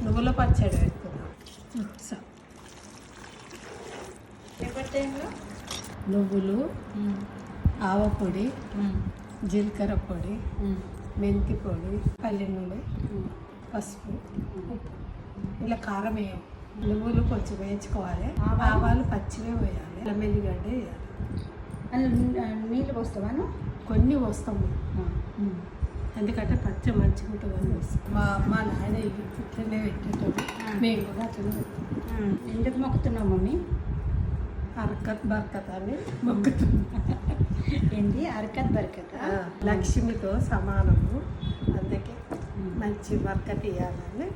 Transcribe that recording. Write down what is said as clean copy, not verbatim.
నువ్వుల పచ్చడి పెట్టుకుందాం. నువ్వులు, ఆవపొడి, జీలకర్ర పొడి, మెంతి పొడి, పల్లి నూనె, పసుపు, ఉప్పు. ఇలా కారం వేయం. నువ్వులు కొంచెం వేయించుకోవాలి. ఆవాలు పచ్చివే వేయాలి. ఇలా మెల్లిగడ్డ వేయాలి. నీళ్ళు పోస్తావాను? కొన్ని పోస్తాము, ఎందుకంటే పచ్చ మంచిగా ఉంటుందని వేస్తాం. మా అమ్మ నాయన ఇట్లనే పెట్టేటోడు, మేము కూడా అట్లనే పెట్టాం. ఎందుకు మొక్కుతున్నావు మమ్మీ? అరకత్ బర్కత్ అని మొక్కుతున్నాం. ఏంటి అరకత్ బరకత్? లక్ష్మితో సమానము, అందుకే మంచి బర్కత్ ఇవ్వాలని